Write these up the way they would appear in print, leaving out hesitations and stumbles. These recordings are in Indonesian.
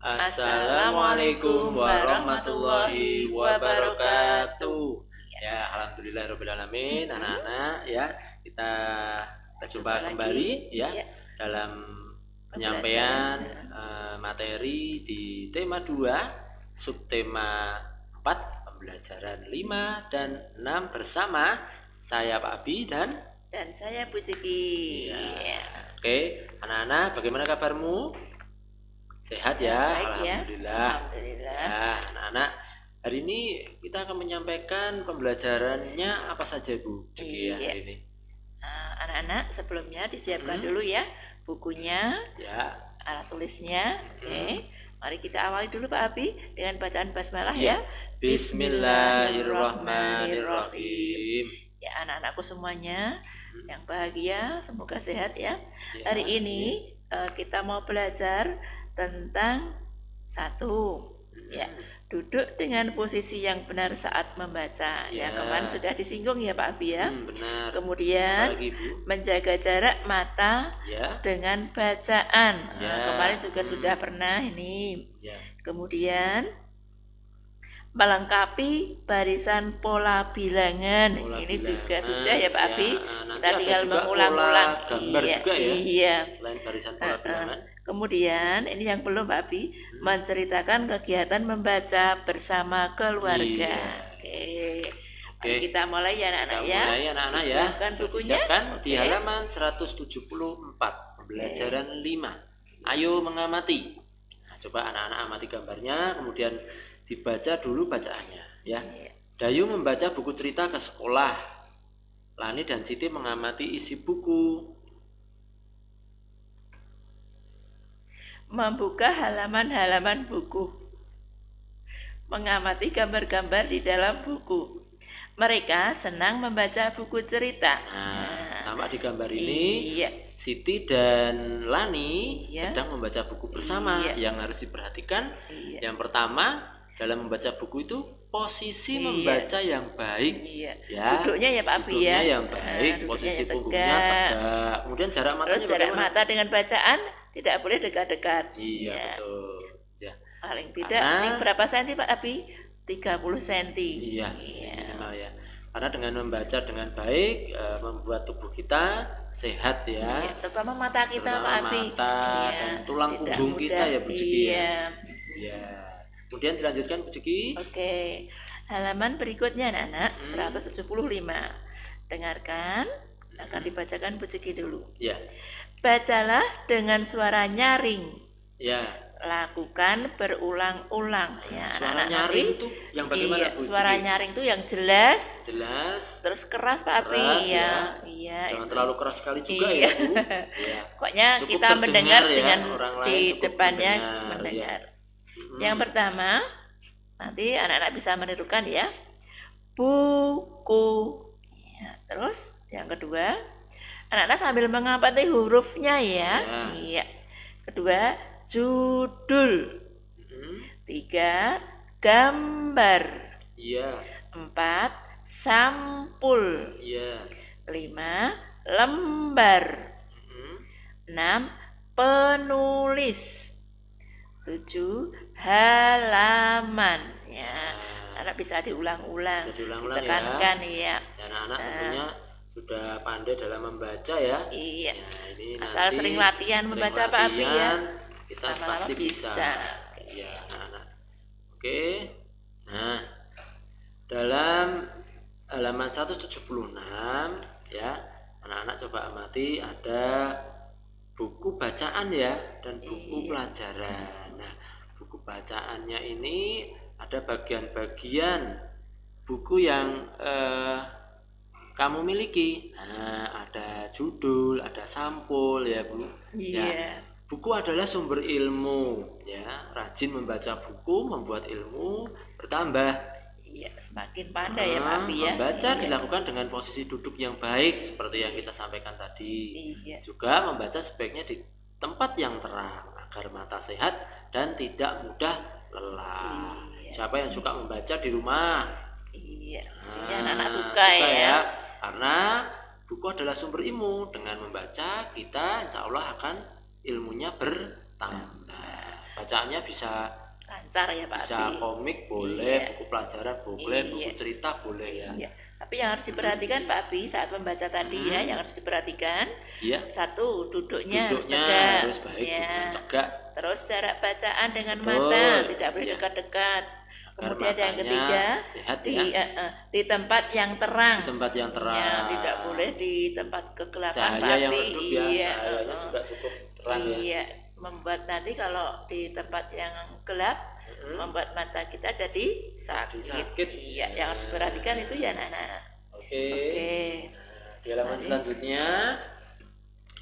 Assalamualaikum warahmatullahi wabarakatuh. Ya, alhamdulillahirabbil alamin. Anak-anak ya, kita berjumpa kembali ya dalam penyampaian materi di tema 2, subtema 4, pembelajaran 5 dan 6 bersama saya Pak Abi dan saya Bu Ciki. Ya. Oke, anak-anak bagaimana kabarmu? Sehat ya? Alhamdulillah. Ya, anak-anak, hari ini kita akan menyampaikan pembelajarannya apa saja Bu Ciki ya hari ini? Anak-anak sebelumnya disiapkan dulu ya bukunya, ya, alat tulisnya. Oke. Mari kita awali dulu Pak Abi dengan bacaan basmalah ya. Bismillahirrahmanirrahim. Ya, anak-anakku semuanya yang bahagia, semoga sehat ya. Hari ini kita mau belajar tentang satu, ya, duduk dengan posisi yang benar saat membaca. Ya, kemarin sudah disinggung ya Pak Abi ya. Benar. Kemudian menjaga jarak mata dengan bacaan. Kemarin juga sudah pernah ini. Kemudian melengkapi barisan pola bilangan. Ini juga sudah ya Pak Abi. Kita tinggal mengulang-ulang. Iya. Selain barisan pola bilangan. Kemudian ini yang belum Pak Abi, menceritakan kegiatan membaca bersama keluarga. Oke. Mari kita mulai ya anak-anak ya. Siapkan bukunya. Siapkan di halaman 174, pembelajaran 5. Ayo mengamati. Nah, coba anak-anak amati gambarnya, kemudian dibaca dulu bacaannya ya. Dayu membaca buku cerita ke sekolah. Lani dan Siti mengamati isi buku. Membuka halaman-halaman buku. Mengamati gambar-gambar di dalam buku. Mereka senang membaca buku cerita. Nampak di gambar ini, Siti dan Lani sedang membaca buku bersama. Yang harus diperhatikan, yang pertama dalam membaca buku itu posisi membaca yang baik. Ya. Duduknya ya Pak Abi ya. Yang baik, posisi punggungnya tegak. Kemudian jarak matanya bagaimana? Jarak mata dengan bacaan tidak boleh dekat-dekat. Iya, betul. Ya. Paling tidak ini berapa senti Pak Abi? 30 cm. Iya. Minimal ya. Karena dengan membaca dengan baik membuat tubuh kita sehat ya. Terutama mata kita Pak Abi. Mata dan tulang punggung kita ya Bu Ciki ya. Iya. Kemudian dilanjutkan Bu Ciki. Oke. Halaman berikutnya anak-anak 175. Dengarkan, akan dibacakan Bu Ciki dulu. Ya. Bacalah dengan suara nyaring. Ya. Lakukan berulang-ulang. Ya, suara nyaring itu yang bagaimana Bu Ciki? Suara nyaring itu yang jelas. Terus keras Pak Abi ya. Iya. Jangan terlalu keras sekali juga ya Bu. Ya. Pokoknya cukup kita mendengar ya, dengan di depannya mendengar. Yang pertama, nanti anak-anak bisa menirukan ya. Buku. Ya, terus yang kedua, anak-anak sambil mengamati hurufnya ya. Iya. Kedua, judul. 3, gambar. Iya. 4, sampul. Iya. 5, lembar. 6, penulis. 7, halaman. Ya, anak bisa diulang-ulang. Ditekankan ya. Anak-anak tentunya sudah pandai dalam membaca ya. Iya. Ini asal sering latihan membaca Pak Abi ya. Kita pasti bisa. Iya, anak-anak. Oke. Nah, dalam halaman 176 ya, anak-anak coba amati ada buku bacaan ya dan buku pelajaran. Nah, buku bacaannya ini ada bagian-bagian buku yang kamu miliki. Nah, ada judul, ada sampul ya Bu. Ya, buku adalah sumber ilmu ya. Rajin membaca buku membuat ilmu bertambah. Iya, semakin pandai ya Pak Abi ya. Membaca dilakukan dengan posisi duduk yang baik seperti yang kita sampaikan tadi. Juga membaca sebaiknya di tempat yang terang agar mata sehat dan tidak mudah lelah. Siapa yang suka membaca di rumah? Iya, pastinya anak-anak suka ya. Karena buku adalah sumber ilmu. Dengan membaca kita insya Allah akan ilmunya bertambah. bacaannya bisa lancar ya Pak bisa Abi. komik boleh, buku pelajaran boleh, buku cerita boleh ya. Tapi yang harus diperhatikan Pak Abi saat membaca tadi ya, yang harus diperhatikan. Satu, duduknya harus tegak. Harus baik, tegak. Terus jarak bacaan dengan mata tidak boleh dekat-dekat. Kemudian yang ketiga, di tempat yang terang. Di tempat yang terang. Ya, tidak boleh di tempat kegelapan Pak Cahaya Abi. yang redup ya, cahayanya juga cukup terang ya. Membuat nanti kalau di tempat yang gelap membuat mata kita jadi sakit. Iya, yang harus diperhatikan itu ya anak-anak. Oke. Di halaman selanjutnya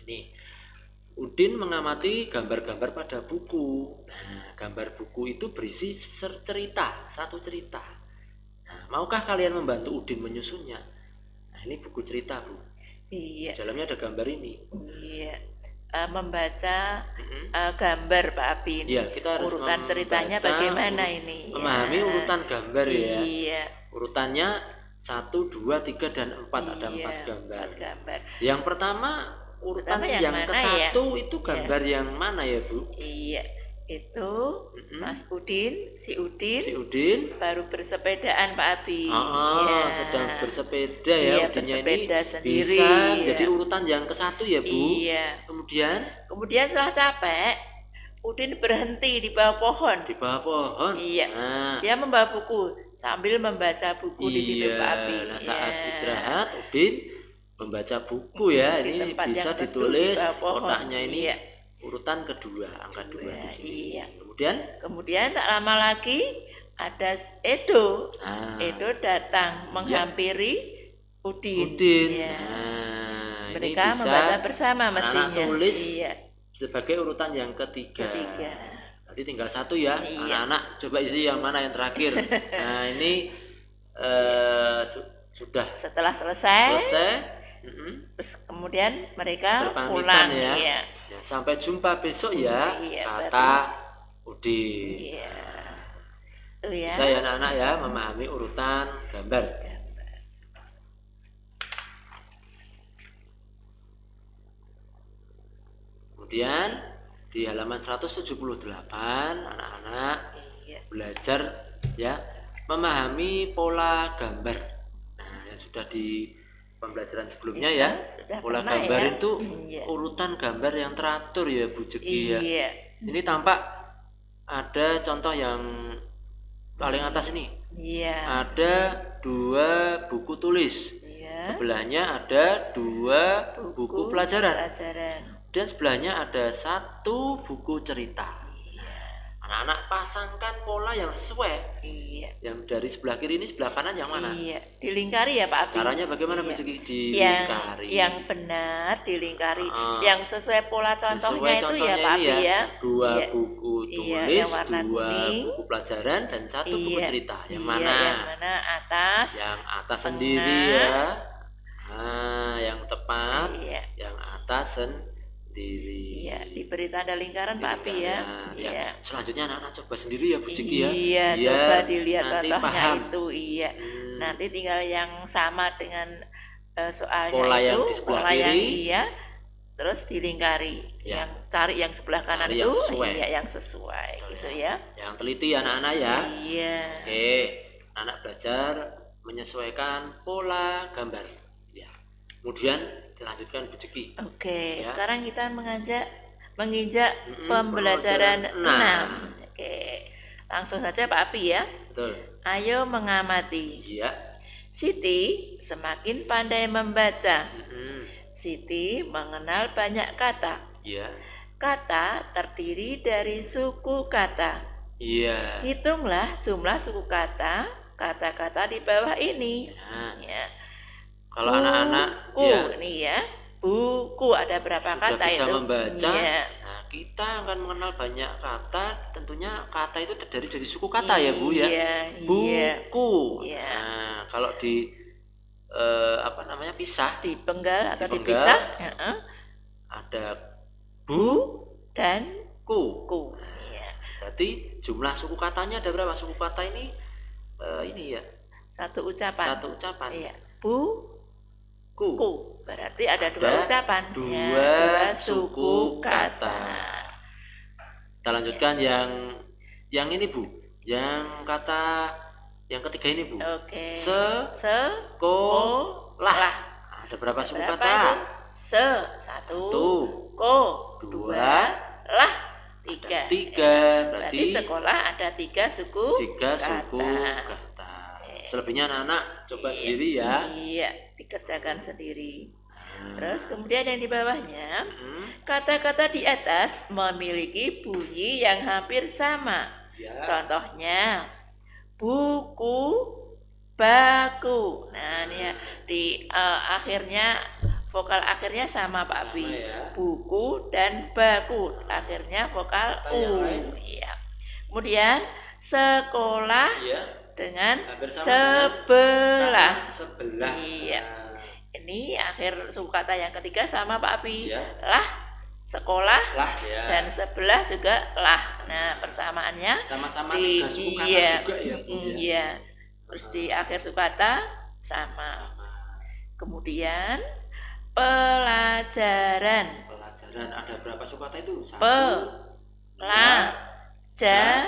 ini Udin mengamati gambar-gambar pada buku. Nah, gambar buku itu berisi cerita, satu cerita. Nah, maukah kalian membantu Udin menyusunnya? Nah, ini buku cerita, Bu. Iya. Dalamnya ada gambar ini. Iya. Membaca gambar Pak Abi ini. Ya, kita harus urutan ceritanya bagaimana ini? Memahami urutan gambar ya. Iya. Urutannya 1, 2, 3 dan 4 ada 4 gambar. Yang pertama urutan yang ke-1 itu gambar yang mana ya Bu? Iya, itu Mas Udin, si Udin baru bersepedaan Pak Abi. Sedang bersepeda ya, Udinnya ini sendiri. Bisa jadi urutan yang ke-1 ya Bu. Iya. Kemudian setelah capek, Udin berhenti di bawah pohon. Di bawah pohon. Iya. Dia membawa buku sambil membaca buku di situ Pak Abi. Nah, saat istirahat Udin membaca buku ya, ini bisa ditulis kotaknya ini urutan kedua, angka 2 di sini. Kemudian tak lama lagi ada Edo. Edo datang menghampiri Udin. Mereka membaca bersama mestinya. Anak tulis sebagai urutan yang ketiga. Nanti tinggal 1 ya. Anak-anak coba isi yang mana yang terakhir. Nah, ini sudah setelah selesai. Terus kemudian mereka pulang ya. Sampai jumpa besok ya, kata Udin. Bisa ya anak-anak ya memahami urutan gambar. Kemudian di halaman 178 anak-anak belajar ya memahami pola gambar. Nah, yang sudah di pembelajaran sebelumnya ya, pola gambar itu urutan gambar yang teratur ya Bu Jeki ya. Ini tampak ada contoh yang paling atas ini. Ada 2 buku tulis. Sebelahnya ada 2 buku pelajaran. Dan sebelahnya ada 1 buku cerita. Anak-anak pasangkan pola yang sesuai. Yang dari sebelah kiri ini sebelah kanan yang mana? Dilingkari ya Pak Abi. Caranya bagaimana dilingkari? Yang benar dilingkari. Yang sesuai pola contohnya itu ya Pak Abi ya. 2 buku tulis, 2 buku pelajaran dan 1 buku cerita. Yang mana? Yang mana atas? Yang atas sendiri ya. Nah, yang tepat. Yang atas sendiri. Diberi tanda lingkaran Pak Abi ya. Selanjutnya anak-anak coba sendiri ya Bu Jeki ya. Coba dilihat contohnya itu. Nanti tinggal yang sama dengan soalnya pola itu, yang di sebelah pola kiri. yang terus dilingkari. Yang cari yang sebelah kanan cari itu yang sesuai gitu ya. Yang teliti anak-anak ya. Oke, anak belajar menyesuaikan pola gambar. Ya. Kemudian dilanjutkan Bu Jeki. Sekarang kita menginjak pembelajaran 6. Langsung saja Pak Abi ya. Betul. Ayo mengamati. Siti semakin pandai membaca. Siti mengenal banyak kata. Kata terdiri dari suku kata. Hitunglah jumlah suku kata, kata-kata di bawah ini. Kalau anak-anak ini ya, buku ada berapa kata bisa itu? Membaca. Nah, kita akan mengenal banyak kata. Tentunya kata itu terdiri dari suku kata ya Bu ya. Buku. Nah, kalau di pisah, dipenggal atau dipisah, ada bu dan ku. Berarti jumlah suku katanya ada berapa? Suku kata ini ya. Satu ucapan. Bu. Ku. Berarti ada 2 ucapan. 2 suku kata. Kita lanjutkan yang ini Bu. Yang kata yang ketiga ini Bu. Oke. Sekolah. Ada berapa suku Berapa kata? itu? Satu, ko, dua, lah, tiga. Berarti sekolah ada 3 suku kata. Selebihnya anak-anak coba sendiri ya. Iya, dikerjakan sendiri. Terus kemudian yang di bawahnya, kata-kata di atas memiliki bunyi yang hampir sama. Contohnya, buku, baku. Nah, ini ya, di akhirnya vokal akhirnya sama Pak Abi. Buku dan baku. Akhirnya vokal U. Iya. Kemudian sekolah dengan sebelah. Iya. Ini akhir suku kata yang ketiga sama Pak Abi. Lah, sekolah, dan sebelah juga lah. Nah, persamaannya sama-sama 3 suku kata juga ya Bu. Iya. Terus di akhir suku kata sama. Kemudian pelajaran ada berapa suku kata itu? Pelajaran.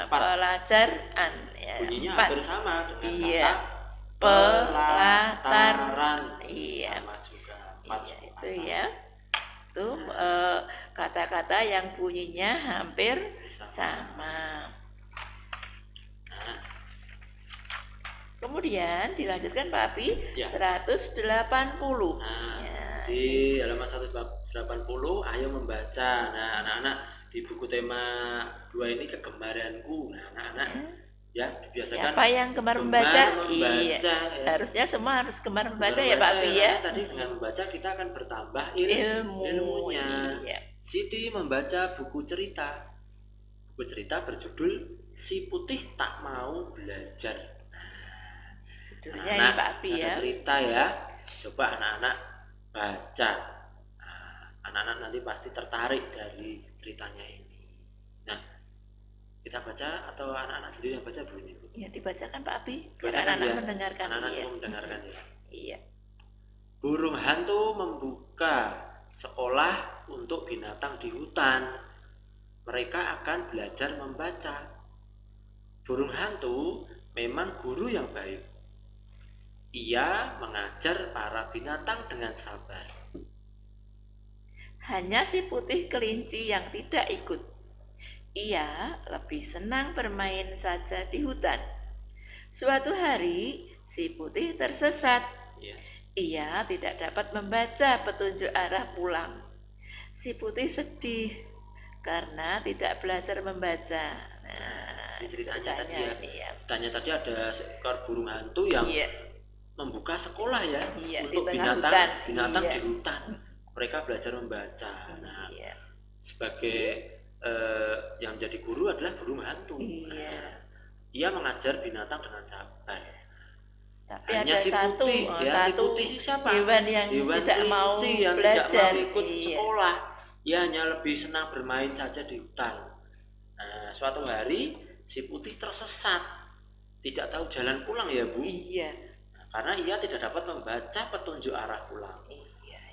Pelajaran ya. Bunyinya hampir sama dengan kata pelataran. Iya. Sama juga. Iya, itu ya. Itu kata-kata yang bunyinya hampir sama. Kemudian dilanjutkan Pak Abi 180. Di halaman 180 ayo membaca. Nah, anak-anak di buku tema 2 ini kegemaranku. Nah, anak-anak ya dibiasakan. Siapa yang gemar membaca? Iya. Harusnya semua harus gemar membaca ya Pak Abi ya. Tadi dengan membaca kita akan bertambah ilmunya. Iya. Siti membaca buku cerita. Buku cerita berjudul Si Putih Tak Mau Belajar. Judulnya ini Pak Abi ya. Cerita ya. Coba anak-anak baca. Anak-anak nanti pasti tertarik dari ceritanya ini. Nah, kita baca atau anak-anak sendiri yang baca Bu ini? Ya, dibacakan Pak Abi. Biar anak-anak mendengarkan. Anak-anak semua mendengarkan ya. Iya. Burung hantu membuka sekolah untuk binatang di hutan. Mereka akan belajar membaca. Burung hantu memang guru yang baik. Ia mengajar para binatang dengan sabar. Hanya si putih kelinci yang tidak ikut. Ia lebih senang bermain saja di hutan. Suatu hari, si putih tersesat. Ia tidak dapat membaca petunjuk arah pulang. Si putih sedih karena tidak belajar membaca. Nah, ceritanya tadi ada seekor burung hantu yang membuka sekolah ya untuk binatang di hutan. Mereka belajar membaca. Nah, sebagai yang menjadi guru adalah burung hantu. Ia mengajar binatang dengan sabar. Tapi hanya si putih siapa? Hewan yang tidak mau belajar, ikut sekolah. Ia hanya lebih senang bermain saja di hutan. Nah, suatu hari si putih tersesat, tidak tahu jalan pulang ya Bu. Karena ia tidak dapat membaca petunjuk arah pulang.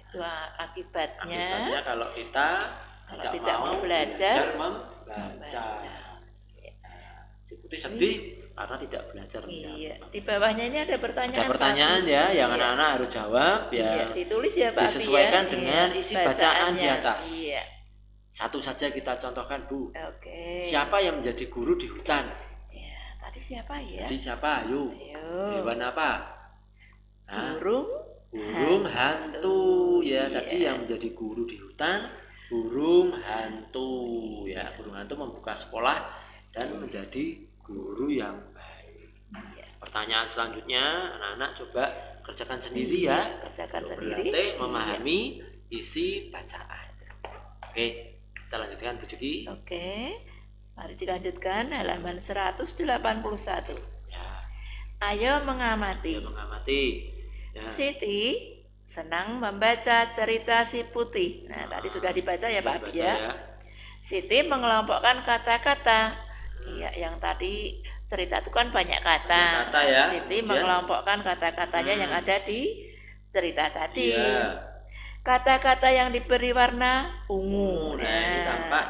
Itu akibatnya kalau kita tidak mau belajar membaca. Si putih sedih karena tidak belajar membaca. Di bawahnya ini ada pertanyaan. Ada pertanyaan ya, yang anak-anak harus jawab ya. Ditulis ya Pak. Disesuaikan dengan isi bacaan di atas. Satu saja kita contohkan Bu. Siapa yang menjadi guru di hutan? Tadi siapa ya? Jadi siapa? Ayo. Hewan apa? Burung hantu ya. Tadi yang menjadi guru di hutan burung hantu ya. Burung hantu membuka sekolah dan menjadi guru yang baik. Pertanyaan selanjutnya anak-anak coba kerjakan sendiri ya. Berlatih memahami isi bacaan. Oke, kita lanjutkan Bu Juki. Oke, mari dilanjutkan halaman 181. Ayo mengamati. Siti senang membaca cerita si putih. Nah, tadi sudah dibaca ya Pak Abi ya. Siti mengelompokkan kata-kata. Yang tadi cerita itu kan banyak kata. Siti mengelompokkan kata-katanya yang ada di cerita tadi. Kata-kata yang diberi warna ungu. Ini tampak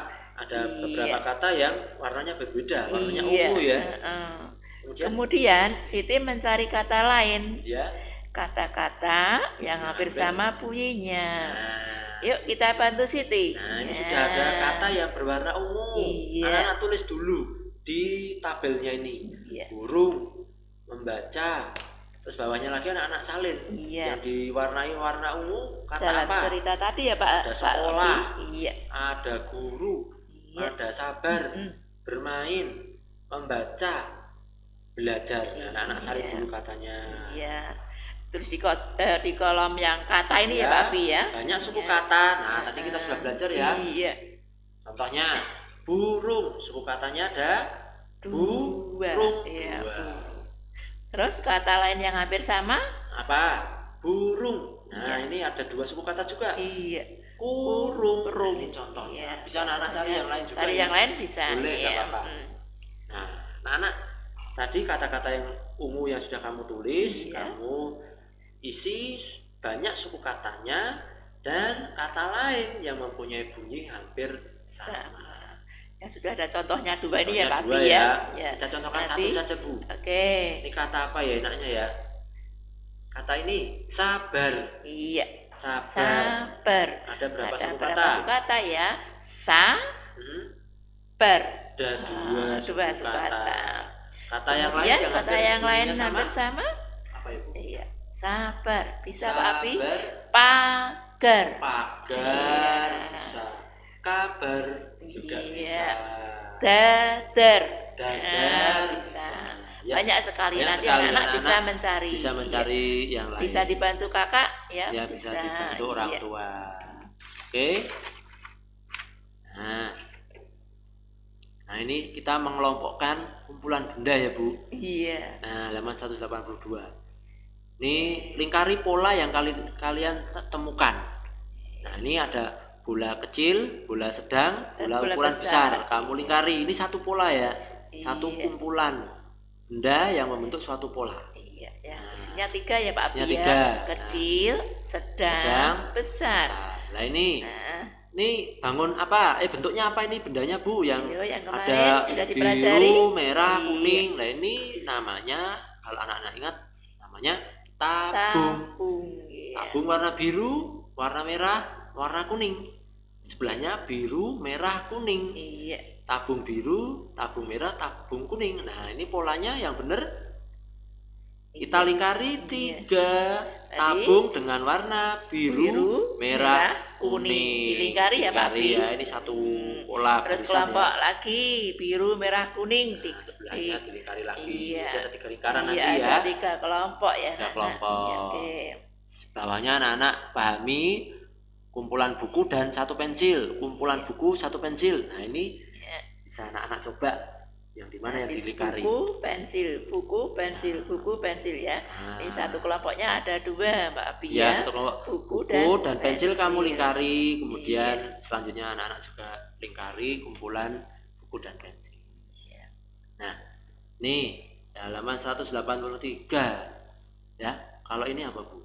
ada Iya. beberapa kata yang warnanya berbeda, warnanya Iya. ungu ya. Kemudian Kemudian Siti mencari kata lain, ya. kata-kata yang hampir sama bunyinya. Nah, Yuk kita bantu Siti. nah ini Ya. sudah ada kata yang berwarna ungu. Iya. Anak-anak tulis dulu di tabelnya ini. Iya. Burung, membaca, terus bawahnya lagi anak-anak salin. Iya. Yang diwarnai warna ungu kata Dalam apa? cerita tadi ya Pak. Ada Pak sekolah. Robi. Iya. Ada guru, Iya. ada sabar, Mm-mm. bermain, membaca, belajar. Iya. Anak-anak salin dulu katanya. Iya. Terus di kolom yang kata ini ya Pak Abi ya. Banyak suku Iya. kata. Nah, tadi kita sudah belajar ya. Iya. Contohnya burung, suku katanya ada burung. Iya. Dua. Terus kata lain yang hampir sama? Apa? Burung. Nah, Iya. ini ada dua suku kata juga. Iya. Kurung. Kurung. Ini contohnya. Iya. Bisa anak-anak cari yang lain juga. Cari ya? yang lain bisa. Boleh, Iya. nggak apa-apa. Nah, anak-anak, tadi kata-kata yang ungu yang sudah kamu tulis, Iya. kamu isi banyak suku katanya dan kata lain yang mempunyai bunyi hampir sama. Ya sudah ada contohnya dua ini ya Contohnya Pak dua Abi ya. ya. Kita contohkan Nanti- satu saja Bu. Oke. Ini kata apa ya enaknya ya? Kata ini sabar. Iya. Sabar. Sabar. Ada berapa Ada suku berapa kata? suku kata ya? Sabar. Ada dua suku kata. Kata yang lain Kemudian yang kata hampir yang lain bunyinya hampir sama? Apa Ibu? Iya. Sabar. Bisa Pak Abi? Sabar. Pagar. Pagar. Iya. Bisa. Kabar juga Iya. bisa. Dadar. Dadar Bisa. Ya, Banyak sekali. banyak Nanti sekali. anak-anak bisa Anak-anak mencari. bisa mencari yang lain. Bisa dibantu kakak ya? Ya, bisa dibantu orang Iya. tua. Oke. Nah, ini kita mengelompokkan kumpulan benda ya, Bu. Iya. Nah, halaman 182. Ini lingkari pola yang kalian temukan. Nah, ini ada bola kecil, bola sedang, Dan bola bola ukuran besar. besar. Kamu lingkari. Ini satu pola ya. Satu Iya. kumpulan benda yang membentuk suatu pola. Iya, ya. Isinya 3 ya Pak Isinya Abi ya. 3. Kecil, sedang, sedang, besar. Nah, ini bangun apa? Bentuknya apa ini bendanya Bu? Yang Ayo, yang kemarin ada sudah dipelajari. biru, merah, Iya. kuning. Nah, ini namanya kalau anak-anak ingat namanya tabung. Iya. Tabung warna biru, warna merah, warna kuning. Sebelahnya biru, merah, kuning. Iya. Tabung biru, tabung merah, tabung kuning. Nah, ini polanya yang benar. Kita lingkari 3 tabung dengan warna biru, merah, kuning. Dilingkari ya Pak Abi. Ya, ini satu pola. Terus barisan kelompok ya. lagi biru, merah, kuning. Nah, sebelahnya dilingkari lagi. Iya. Jadi ada 3 lingkaran Iya, nanti ya. ada 3 kelompok ya. 3 Nak. kelompok. Iya, oke. Bawahnya anak-anak pahami kumpulan buku dan 1 pensil. Kumpulan buku, 1 pensil. Nah, ini Iya. bisa anak-anak coba yang dimana yang Habis dilingkari. buku, pensil, buku, pensil ya. Nah, Ini satu kelompoknya ada 2 Mbak Abi ya, ya. satu kelompok Buku buku dan pensil kamu pensil. lingkari. Kemudian selanjutnya anak-anak juga lingkari kumpulan buku dan pensil. Iya. Nah, nih halaman 183 ya. Kalau ini apa Bu?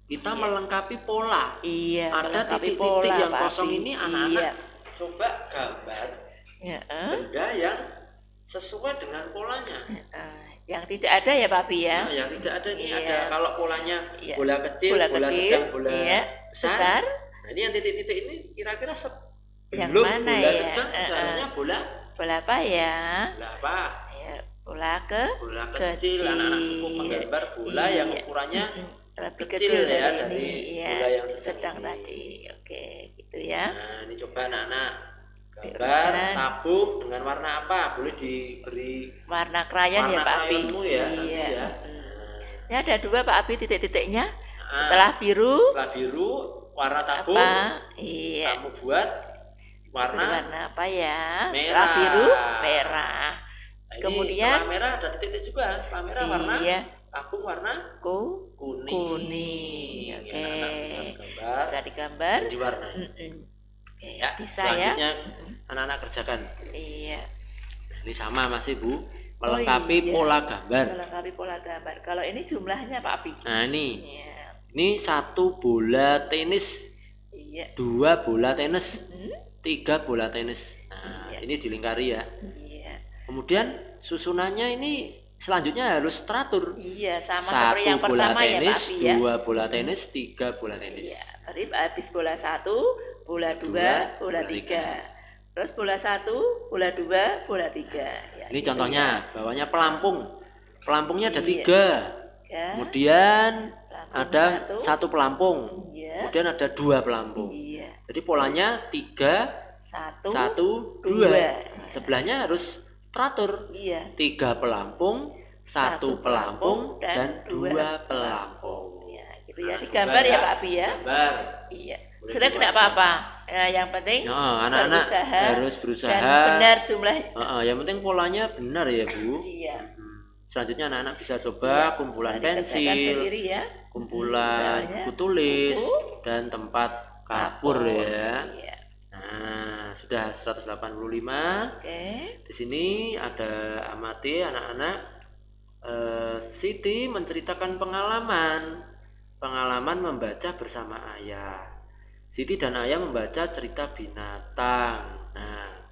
Kita Iya. melengkapi pola. Iya, Ada melengkapi titik-titik pola, yang Pak kosong Abi. ini anak-anak Iya. coba gambar Ya, benda yang sesuai dengan polanya. yang tidak ada ya Pak Abi ya. Nah, yang tidak ada ini Iya. ada kalau polanya Iya. bola kecil, Bola bola kecil, sedang, bola iya, besar. Nah, ini yang titik-titik ini kira-kira Yang sebelum mana bola ya? sedang seharusnya bola Bola apa ya? apa? Ya, bola ke Bola Kecil. kecil. Anak-anak cukup menggambar bola yang Iya. ukurannya lebih kecil kecil ya, dari dari ini. Iya, bola yang sedang ini. tadi. Oke, gitu ya. Nah, ini coba anak-anak gambar Gambaran. tabung dengan warna apa? Boleh diberi Warna krayon ya warna Pak Abi. krayonmu ya, nanti Iya. ya. Ini ada 2 Pak Abi titik-titiknya. Nah, Setelah biru setelah biru warna tabung apa? Iya. kamu buat warna Warna apa ya? merah. Setelah biru merah. Nah, ini Kemudian setelah merah ada titik juga. Setelah merah warna iya, tabung warna kuning. kuning. Oke. Anak-anak bisa gambar Bisa digambar. dan diwarnai. Oke, Ya, bisa ya. selanjutnya anak-anak kerjakan. Iya. Nah, ini sama masih Bu, melengkapi iya. pola gambar. Melengkapi pola gambar. Kalau ini jumlahnya Pak Abi. Nah, ini Iya. 1 bola tenis, Iya. 2 bola tenis, 3 bola tenis. Nah, ini dilingkari ya. Iya. Kemudian susunannya ini selanjutnya harus teratur. Iya, sama 1 seperti yang bola pertama ya Pak tenis, Abi ya. 2 bola tenis, 3 bola tenis. Iya, berarti habis bola 1, bola 2, bola 3. Terus bola 1, bola 2, bola 3. Ya, ini gitu contohnya, ya. bawahnya pelampung. Pelampungnya ada 3. Ya. Kemudian Pelampung ada 1 pelampung. Iya. Kemudian ada 2 pelampung. Iya. Jadi polanya 3, 1, 2. Sebelahnya harus teratur. Iya. 3 pelampung, 1 pelampung, dan 2 pelampung. Ya, gitu ya. Digambar ya Pak Abi ya. Gambar. Iya. Sudah tidak apa-apa. Ya, yang penting anak-anak harus berusaha dan benar jumlah. Yang penting polanya benar ya Bu. Iya. Selanjutnya anak-anak bisa coba kumpulan pensil, sendiri ya. kumpulan buku tulis, dan tempat kapur ya. Iya. Nah, sudah 185. Oke. Di sini ada amati anak-anak. Siti menceritakan pengalaman membaca bersama ayah. Siti dan ayah membaca cerita binatang. Nah,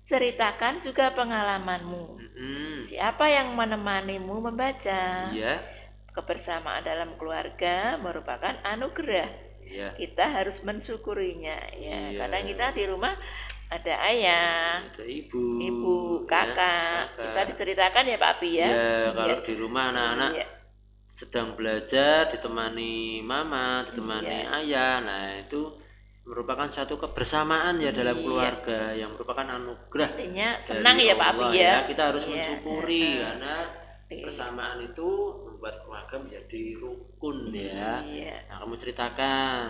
ceritakan juga pengalamanmu. Siapa yang menemanimu membaca? Iya. Kebersamaan dalam keluarga merupakan anugerah. Iya. Kita harus mensyukurinya ya. Iya. Kadang kita di rumah ada ayah, ada ibu, kakak. Bisa diceritakan ya Pak Abi ya. Ya, kalau di rumah anak-anak sedang belajar ditemani mama, ditemani ayah. Nah, itu merupakan suatu kebersamaan ya dalam keluarga yang merupakan anugerah. Pastinya senang ya Pak Abi ya. Kita harus mensyukuri karena kebersamaan itu membuat keluarga menjadi rukun ya. Nah, kamu ceritakan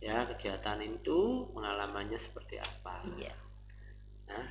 ya kegiatan itu pengalamannya seperti apa. Iya. Nah,